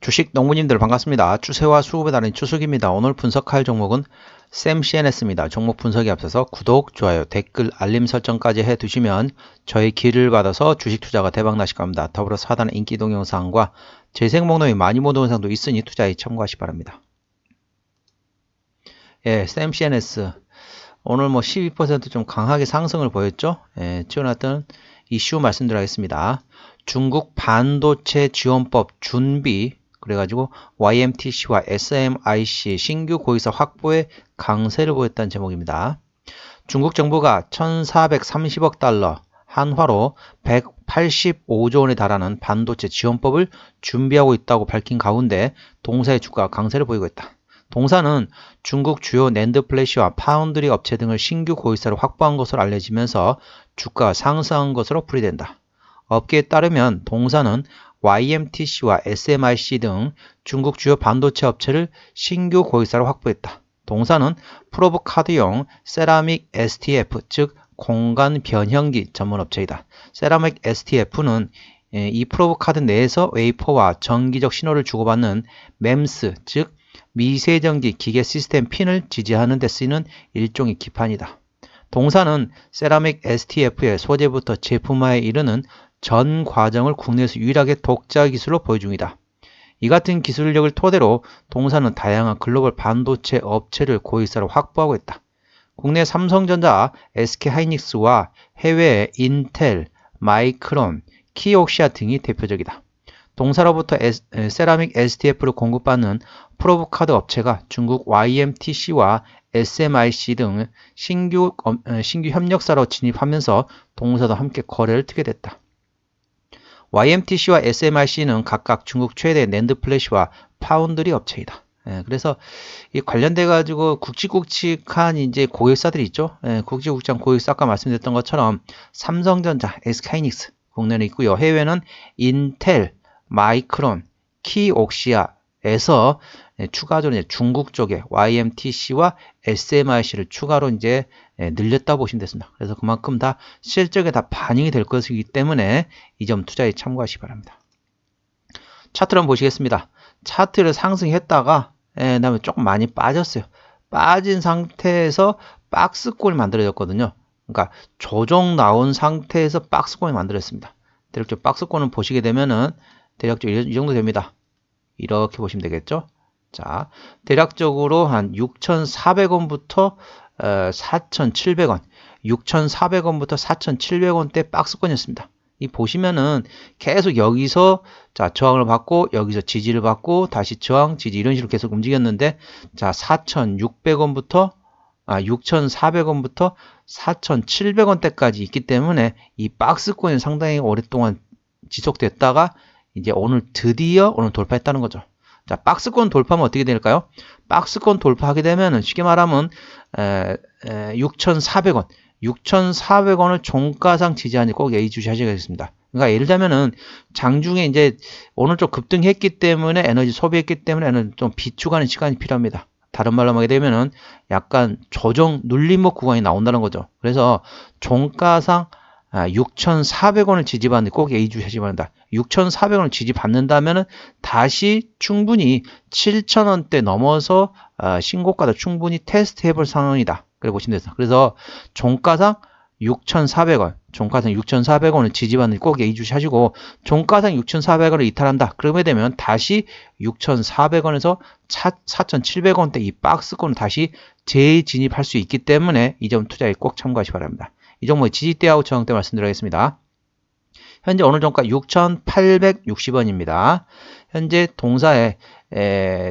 주식 농부님들 반갑습니다. 추세와 수급에 따른 추석입니다. 오늘 분석할 종목은 샘CNS입니다. 종목 분석에 앞서서 구독, 좋아요, 댓글, 알림 설정까지 해두시면 저희 기를 받아서 주식 투자가 대박나실 겁니다. 더불어 하단의 인기 동영상과 재생 목록에 많이 모은 영상도 있으니 투자에 참고하시기 바랍니다. 예, 샘CNS 오늘 12% 강하게 상승을 보였죠. 예, 튀어나왔던 이슈 말씀드리겠습니다. 중국 반도체 지원법 준비 그래가지고 YMTC와 SMIC 신규 고객사 확보에 강세를 보였다는 제목입니다. 중국 정부가 1430억 달러 한화로 185조 원에 달하는 반도체 지원법을 준비하고 있다고 밝힌 가운데 동사의 주가가 강세를 보이고 있다. 동사는 중국 주요 낸드 플래시와 파운드리 업체 등을 신규 고객사로 확보한 것으로 알려지면서 주가가 상승한 것으로 풀이된다. 업계에 따르면 동사는 YMTC와 SMIC 등 중국 주요 반도체 업체를 신규 고객사로 확보했다. 동사는 프로브 카드용 세라믹 STF, 즉 공간 변형기 전문 업체이다. 세라믹 STF는 이 프로브 카드 내에서 웨이퍼와 전기적 신호를 주고받는 MEMS, 즉 미세전기 기계 시스템 핀을 지지하는 데 쓰이는 일종의 기판이다. 동사는 세라믹 STF의 소재부터 제품화에 이르는 전 과정을 국내에서 유일하게 독자 기술로 보유 중이다. 이 같은 기술력을 토대로 동사는 다양한 글로벌 반도체 업체를 고객사로 확보하고 있다. 국내 삼성전자, SK하이닉스와 해외 인텔, 마이크론, 키옥시아 등이 대표적이다. 동사로부터 세라믹 STF를 공급받는 프로브카드 업체가 중국 YMTC와 SMIC 등 신규 협력사로 진입하면서 동사도 함께 거래를 트게 됐다. YMTC와 SMIC는 각각 중국 최대 낸드 플래시와 파운드리 업체이다. 그래서 이 관련돼 가지고 굵직굵직한 이제 고객사들이 있죠. 굵직굵직한 고객사 아까 말씀드렸던 것처럼 삼성전자, SK하이닉스 국내는 있고요. 해외는 인텔, 마이크론, 키옥시아에서 추가적으로 이제 중국 쪽에 YMTC와 SMIC를 추가로 이제 늘렸다 보시면 됐습니다. 그래서 그만큼 다 실적에 다 반영이 될 것이기 때문에 이 점 투자에 참고하시기 바랍니다. 차트를 한번 보시겠습니다. 차트를 상승했다가 그다음에 조금 많이 빠졌어요. 빠진 상태에서 박스권이 만들어졌거든요. 그러니까 조정 나온 상태에서 박스권이 만들어졌습니다. 대략적으로 박스권을 보시게 되면은 대략적으로 이 정도 됩니다. 이렇게 보시면 되겠죠. 자, 대략적으로 한 6,400원부터 4,700원, 6,400원부터 4,700원대 박스권이었습니다. 이 보시면은 계속 여기서 자 저항을 받고 여기서 지지를 받고 다시 저항, 지지 이런 식으로 계속 움직였는데 자 4,600원부터 6,400원부터 4,700원대까지 있기 때문에 이 박스권이 상당히 오랫동안 지속됐다가 이제 오늘 드디어 오늘 돌파했다는 거죠. 자, 박스권 돌파하면 어떻게 될까요? 박스권 돌파하게 되면은 쉽게 말하면 6,400원, 6,400원을 종가상 지지하니 꼭 예의주시하셔야겠습니다. 그러니까 예를 들면은 장중에 이제 오늘 좀 급등했기 때문에 에너지 소비했기 때문에 좀 비축하는 시간이 필요합니다. 다른 말로 하게 되면은 약간 조정 눌림목 구간이 나온다는 거죠. 그래서 종가상 6,400원을 지지받는데 꼭 예의주시하시기 바랍니다. 6,400원을 지지받는다면 다시 충분히 7,000원대 넘어서 신고가도 충분히 테스트 해볼 상황이다. 그래 보시면 됩니다. 그래서 종가상 6,400원, 종가상 6,400원을 지지받는데 꼭 예의주시하시고 종가상 6,400원을 이탈한다. 그러게 되면 다시 6,400원에서 4,700원대 이 박스권을 다시 재진입할 수 있기 때문에 이 점 투자에 꼭 참고하시기 바랍니다. 이 종목의 지지대하고 저항대 말씀드리겠습니다. 현재 오늘 종가 6,860원입니다. 현재 동사의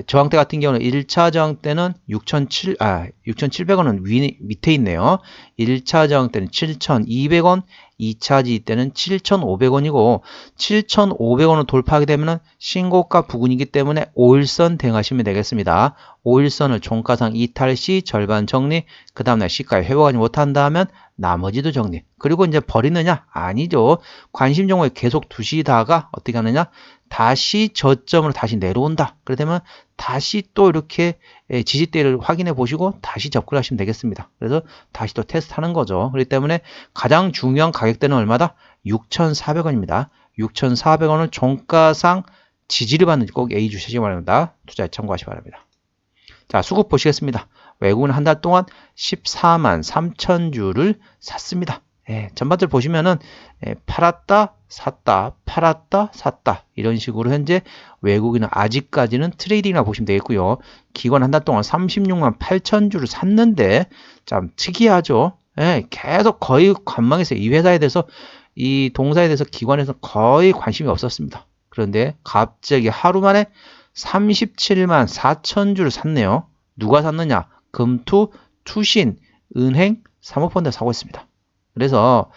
저항대 같은 경우는 1차 저항대는 6,700원은 밑에 있네요. 1차 저항대는 7,200원, 2차 지지대는 7,500원이고 7,500원을 돌파하게 되면 신고가 부근이기 때문에 5일선 대응하시면 되겠습니다. 5일선을 종가상 이탈 시 절반 정리, 그 다음날 시가에 회복하지 못한다면 나머지도 정리. 그리고 이제 버리느냐? 아니죠. 관심 종목에 계속 두시다가 어떻게 하느냐? 다시 저점으로 다시 내려온다. 그러면 다시 또 이렇게 지지대를 확인해 보시고 다시 접근하시면 되겠습니다. 그래서 다시 또 테스트 하는 거죠. 그렇기 때문에 가장 중요한 가격대는 얼마다? 6,400원입니다. 6,400원을 종가상 지지를 받는지 꼭 A 주시기 바랍니다. 투자에 참고하시기 바랍니다. 자, 수급 보시겠습니다. 외국은 한 달 동안 14만 3천 주를 샀습니다. 전반적으로 보시면은 팔았다 샀다 팔았다 샀다 이런 식으로 현재 외국인은 아직까지는 트레이딩이라고 보시면 되겠고요. 기관 한 달 동안 36만 8천 주를 샀는데 참 특이하죠. 계속 거의 관망했어요. 이 회사에 대해서 이 동사에 대해서 기관에서 거의 관심이 없었습니다. 그런데 갑자기 하루 만에 37만 4천 주를 샀네요. 누가 샀느냐? 금투, 투신, 은행, 사모펀드 사고 있습니다. 그래서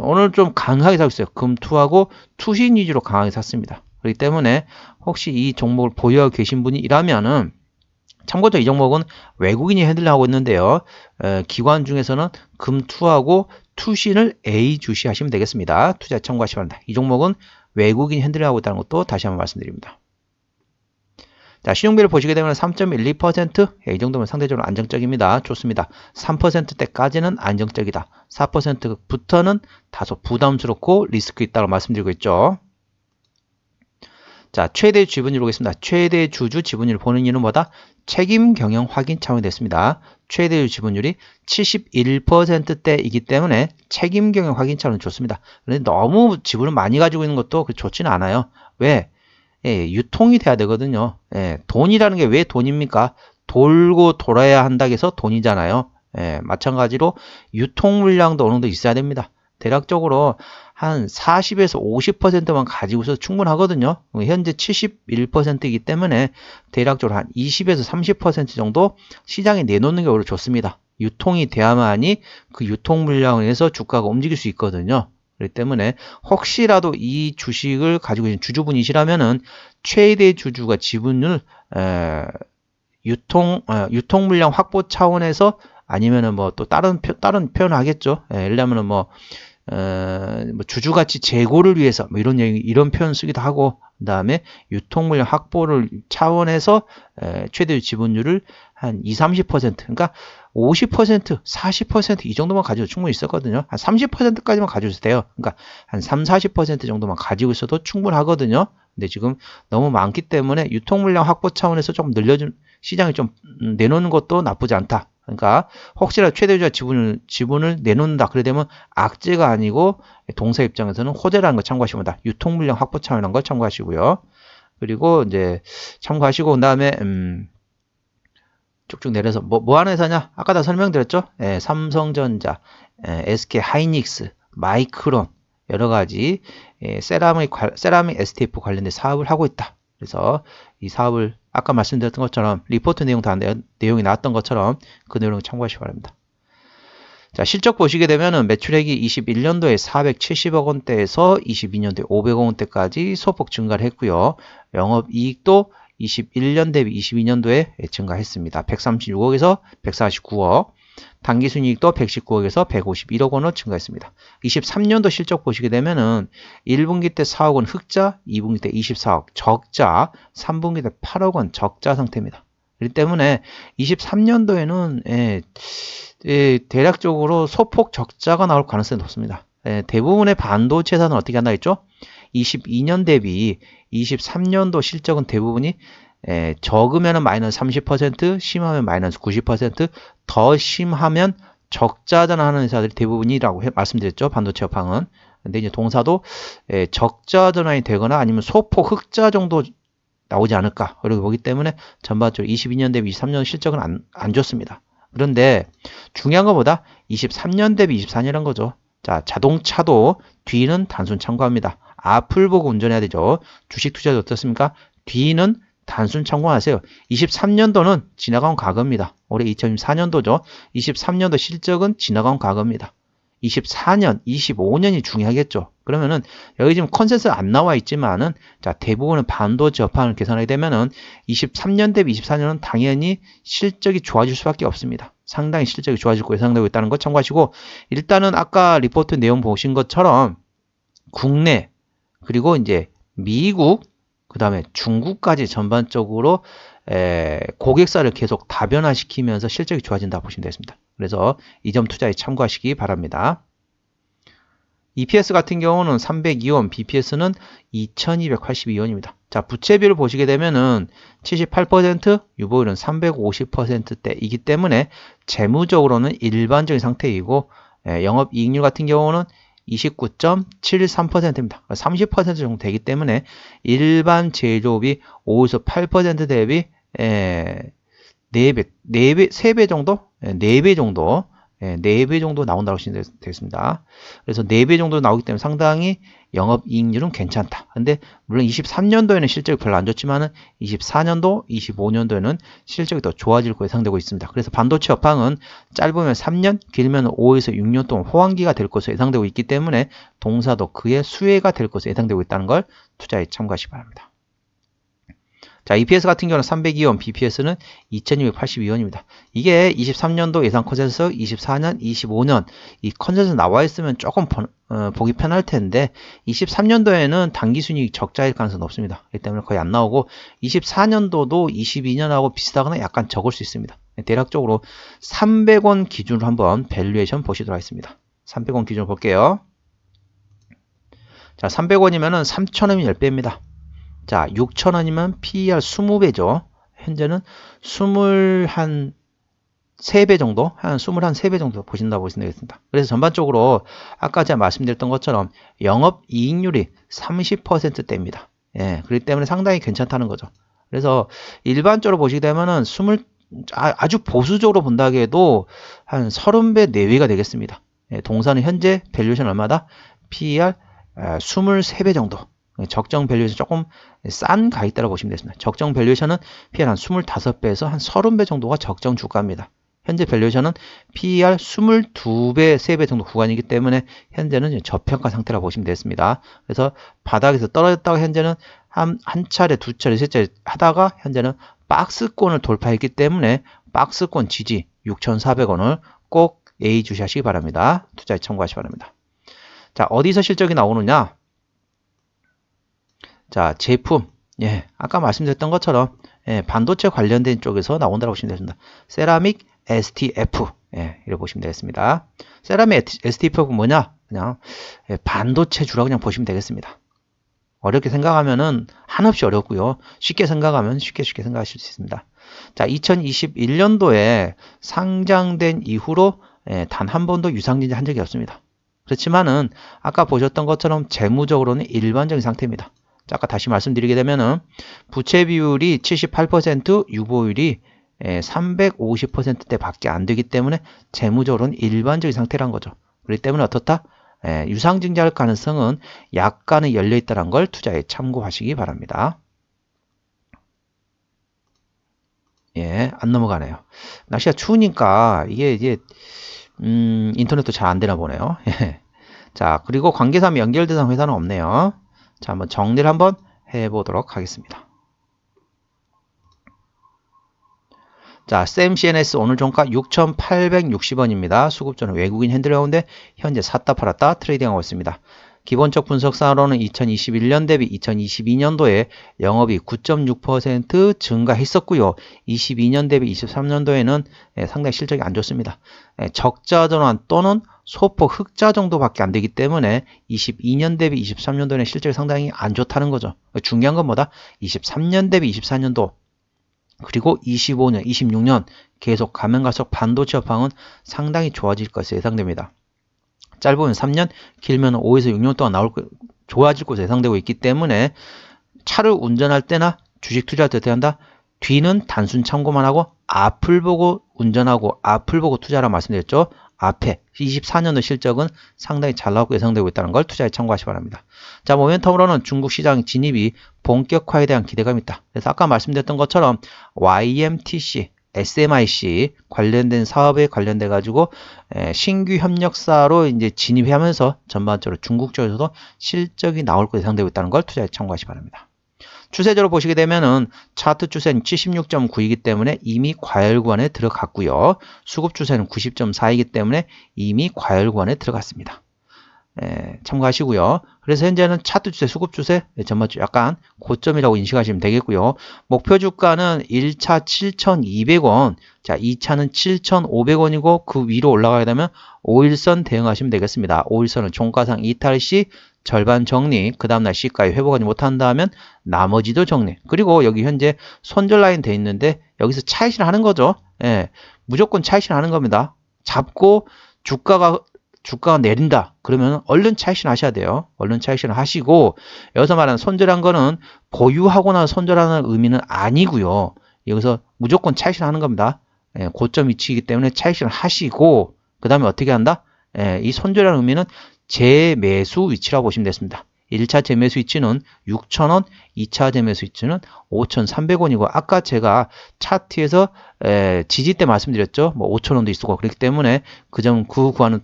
오늘 좀 강하게 사고 있어요. 금투하고 투신 위주로 강하게 샀습니다. 그렇기 때문에 혹시 이 종목을 보유하고 계신 분이라면은 참고적으로 이 종목은 외국인이 핸들하고 있는데요. 기관 중에서는 금투하고 투신을 A 주시하시면 되겠습니다. 투자 참고하시면 됩니다. 이 종목은 외국인이 핸들하고 있다는 것도 다시 한번 말씀드립니다. 자, 신용비를 보시게 되면 3.12%? 이 정도면 상대적으로 안정적입니다. 좋습니다. 3%대까지는 안정적이다. 4%부터는 다소 부담스럽고 리스크 있다고 말씀드리고 있죠. 자, 최대 지분율 보겠습니다. 최대 주주 지분율 보는 이유는 뭐다? 책임 경영 확인 차원이 됐습니다. 최대 지분율이 71%대이기 때문에 책임 경영 확인 차원은 좋습니다. 그런데 너무 지분을 많이 가지고 있는 것도 좋지는 않아요. 왜? 유통이 돼야 되거든요. 돈이라는 게 왜 돈입니까? 돌고 돌아야 한다고 해서 돈이잖아요. 마찬가지로 유통 물량도 어느 정도 있어야 됩니다. 대략적으로 한 40에서 50%만 가지고 있어도 충분하거든요. 현재 71%이기 때문에 대략적으로 한 20에서 30% 정도 시장에 내놓는 게 오히려 좋습니다. 유통이 돼야만이 그 유통 물량을 해서 주가가 움직일 수 있거든요. 그렇기 때문에 혹시라도 이 주식을 가지고 있는 주주분이시라면은 최대 주주가 지분을 유통 물량 확보 차원에서 아니면은 뭐 또 다른 표현을 하겠죠. 예를 들면은 뭐 주주가치 재고를 위해서 뭐 이런 표현 쓰기도 하고, 그다음에 유통 물량 확보를 차원에서 최대 지분율을 한 20-30% 그러니까 50%, 40% 이 정도만 가지고 충분히 있었거든요. 한 30%까지만 가지고 있어도 돼요. 그러니까 한 3-40% 정도만 가지고 있어도 충분하거든요. 근데 지금 너무 많기 때문에 유통 물량 확보 차원에서 조금 시장에 좀 내놓는 것도 나쁘지 않다. 그러니까 혹시라도 최대주자 지분을 내놓는다. 그래 되면 악재가 아니고 동사 입장에서는 호재라는 걸 참고하시면 됩니다. 유통 물량 확보 차원이라는 걸 참고하시고요. 그리고 이제 참고하시고 그다음에 쭉쭉 내려서 뭐 하는 회사냐? 아까 다 설명드렸죠? 삼성전자, SK 하이닉스, 마이크론 여러 가지 세라믹 STF 관련된 사업을 하고 있다. 그래서 이 사업을 아까 말씀드렸던 것처럼 리포트 내용이 나왔던 것처럼 그 내용을 참고하시기 바랍니다. 자, 실적 보시게 되면은 매출액이 21년도에 470억 원대에서 22년도에 500억 원대까지 소폭 증가를 했고요. 영업이익도 21년 대비 22년도에 증가했습니다. 136억에서 149억. 당기순이익도 119억에서 151억 원으로 증가했습니다. 23년도 실적 보시게 되면은 1분기 때 4억 원 흑자, 2분기 때 24억 적자, 3분기 때 8억 원 적자 상태입니다. 그렇기 때문에 23년도에는 대략적으로 소폭 적자가 나올 가능성이 높습니다. 대부분의 반도체 회사는 어떻게 한다 했죠? 22년 대비 23년도 실적은 대부분이 적으면 마이너스 30%, 심하면 마이너스 90%, 더 심하면 적자 전환하는 회사들이 대부분이라고 말씀드렸죠. 반도체 업황은. 근데 이제 동사도 적자 전환이 되거나 아니면 소폭 흑자 정도 나오지 않을까. 그리고 보기 때문에 전반적으로 22년 대비 23년 실적은 안 좋습니다. 그런데 중요한 것보다 23년 대비 24년이란 거죠. 자, 자동차도 뒤는 단순 참고합니다. 앞을 보고 운전해야 되죠. 주식 투자도 어떻습니까? 뒤는 단순 참고하세요. 23년도는 지나간 과거입니다. 올해 2024년도죠. 23년도 실적은 지나간 과거입니다. 24년, 25년이 중요하겠죠. 그러면은 여기 지금 컨센서스 안 나와 있지만은 자, 대부분은 반도체 업황을 계산하게 되면은 23년 대비 24년은 당연히 실적이 좋아질 수밖에 없습니다. 상당히 실적이 좋아질 거 예상되고 있다는 거 참고하시고, 일단은 아까 리포트 내용 보신 것처럼 국내 그리고 이제 미국 그 다음에 중국까지 전반적으로 고객사를 계속 다변화시키면서 실적이 좋아진다 보시면 되겠습니다. 그래서 이 점 투자에 참고하시기 바랍니다. EPS 같은 경우는 302원, BPS는 2282원입니다. 자, 부채비율을 보시게 되면은 78%, 유보율은 350%대이기 때문에 재무적으로는 일반적인 상태이고 영업이익률 같은 경우는 29.73%입니다. 30% 정도 되기 때문에 일반 제조업이 5에서 8% 대비 4배, 3배 정도? 4배 정도 4배 정도 나온다고 보시면 되겠습니다. 그래서 4배 정도 나오기 때문에 상당히 영업이익률은 괜찮다. 근데 물론 23년도에는 실적이 별로 안 좋지만은 24년도, 25년도에는 실적이 더 좋아질 것으로 예상되고 있습니다. 그래서 반도체 업황은 짧으면 3년, 길면 5에서 6년 동안 호황기가 될 것으로 예상되고 있기 때문에 동사도 그의 수혜가 될 것으로 예상되고 있다는 걸 투자에 참고하시기 바랍니다. 자, EPS 같은 경우는 302원, BPS는 2682원입니다. 이게 23년도 예상 컨센서스, 24년, 25년 이 컨센서스 나와 있으면 조금 보기 편할 텐데 23년도에는 당기순이익 적자일 가능성은 없습니다. 그렇기 때문에 거의 안 나오고 24년도도 22년하고 비슷하거나 약간 적을 수 있습니다. 대략적으로 300원 기준으로 한번 밸류에이션 보시도록 하겠습니다. 300원 기준으로 볼게요. 자, 300원이면은 3,000원이면 10배입니다. 자, 6,000원이면 PER 20배죠. 현재는 3배 정도, 한 23배 정도 보신다고 보시면 되겠습니다. 그래서 전반적으로 아까 제가 말씀드렸던 것처럼 영업이익률이 30%대입니다. 예, 그렇기 때문에 상당히 괜찮다는 거죠. 그래서 일반적으로 보시게 되면은 아주 보수적으로 본다기에도 한 30배 내외가 되겠습니다. 예, 동사는 현재 밸류에이션 얼마다? PER 23배 정도. 적정 밸류에이션 조금 싼 가격대라고 보시면 되겠습니다. 적정 밸류에이션은 PER 한 25배에서 한 30배 정도가 적정 주가입니다. 현재 밸류에이션은 PER 22배, 3배 정도 구간이기 때문에 현재는 저평가 상태라고 보시면 되겠습니다. 그래서 바닥에서 떨어졌다가 현재는 한 차례, 두 차례, 세 차례 하다가 현재는 박스권을 돌파했기 때문에 박스권 지지 6,400원을 꼭 예의주시하시기 바랍니다. 투자에 참고하시기 바랍니다. 자, 어디서 실적이 나오느냐? 자, 제품. 예, 아까 말씀드렸던 것처럼 반도체 관련된 쪽에서 나온다고 보시면 되겠습니다. 세라믹 STF. 예, 이렇게 보시면 되겠습니다. 세라믹 STF가 뭐냐? 그냥 반도체주라고 그냥 보시면 되겠습니다. 어렵게 생각하면은 한없이 어렵고요. 쉽게 생각하면 쉽게 생각하실 수 있습니다. 자, 2021년도에 상장된 이후로 단 한 번도 유상증자 한 적이 없습니다. 그렇지만은 아까 보셨던 것처럼 재무적으로는 일반적인 상태입니다. 자, 아까 다시 말씀드리게 되면은 부채 비율이 78%, 유보율이 350%대 밖에 안 되기 때문에 재무적으로는 일반적인 상태란 거죠. 그렇기 때문에 어떻다? 유상증자할 가능성은 약간은 열려있다는 걸 투자에 참고하시기 바랍니다. 예, 안 넘어가네요. 날씨가 추우니까 이게 인터넷도 잘 안 되나 보네요. 자, 그리고 관계사 연결 대상 회사는 없네요. 자, 한번 정리를 한번 해보도록 하겠습니다. 자, 샘CNS 오늘 종가 6,860원입니다. 수급주는 외국인 핸들 가운데 현재 샀다 팔았다 트레이딩하고 있습니다. 기본적 분석상으로는 2021년 대비 2022년도에 영업이 9.6% 증가했었고요. 22년 대비 23년도에는 상당히 실적이 안 좋습니다. 적자 전환 또는 소폭 흑자 정도밖에 안 되기 때문에 22년 대비 23년도에는 실적이 상당히 안 좋다는 거죠. 중요한 건 뭐다? 23년 대비 24년도 그리고 25년, 26년 계속 가면 갈수록 반도체 업황은 상당히 좋아질 것으로 예상됩니다. 짧으면 3년, 길면 5에서 6년 동안 좋아질 것으로 예상되고 있기 때문에 차를 운전할 때나 주식 투자할 때 어떻게 한다? 뒤는 단순 참고만 하고 앞을 보고 운전하고 앞을 보고 투자라고 말씀드렸죠. 앞에 24년도 실적은 상당히 잘 나오고 예상되고 있다는 걸 투자에 참고하시기 바랍니다. 자, 모멘텀으로는 중국 시장 진입이 본격화에 대한 기대감이 있다. 그래서 아까 말씀드렸던 것처럼 YMTC, SMIC 관련된 사업에 관련돼 가지고 신규 협력사로 이제 진입하면서 전반적으로 중국 쪽에서도 실적이 나올 것으로 예상되고 있다는 걸 투자에 참고하시기 바랍니다. 추세적으로 보시게 되면은 차트 추세는 76.9이기 때문에 이미 과열 구간에 들어갔고요. 수급 추세는 90.4이기 때문에 이미 과열 구간에 들어갔습니다. 참고하시고요. 그래서 현재는 차트 추세, 수급 추세, 전반적 약간 고점이라고 인식하시면 되겠고요. 목표 주가는 1차 7,200원, 자 2차는 7,500원이고 그 위로 올라가게 되면 5일선 대응하시면 되겠습니다. 5일선은 종가상 이탈 시 절반 정리, 그 다음날 시가에 회복하지 못한다면 나머지도 정리. 그리고 여기 현재 손절 라인 돼 있는데 여기서 차익실 하는 거죠. 무조건 차익실 하는 겁니다. 잡고 주가가 내린다. 그러면 얼른 차익실 하셔야 돼요. 얼른 차익실 하시고, 여기서 말하는 손절한 거는 보유하고 나서 손절하는 의미는 아니고요. 여기서 무조건 차익실 하는 겁니다. 고점 위치이기 때문에 차익실 하시고, 그 다음에 어떻게 한다? 이 손절하는 의미는 재매수 위치라고 보시면 되겠습니다. 1차 재매수 위치는 6,000원, 2차 재매수 위치는 5,300원이고 아까 제가 차트에서 지지 때 말씀드렸죠. 뭐 5,000원도 있고 그렇기 때문에 그 구간은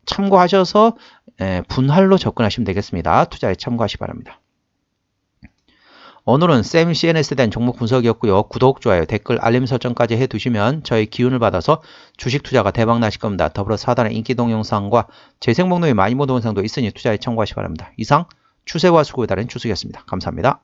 참고하셔서 분할로 접근하시면 되겠습니다. 투자에 참고하시기 바랍니다. 오늘은 쌤 CNS에 대한 종목 분석이었고요. 구독, 좋아요, 댓글, 알림 설정까지 해두시면 저희 기운을 받아서 주식 투자가 대박 나실 겁니다. 더불어서 하단에 인기 동영상과 재생 목록에 많이 본 동영상도 있으니 투자에 참고하시기 바랍니다. 이상 추세와 수급에 따른 추석이었습니다. 감사합니다.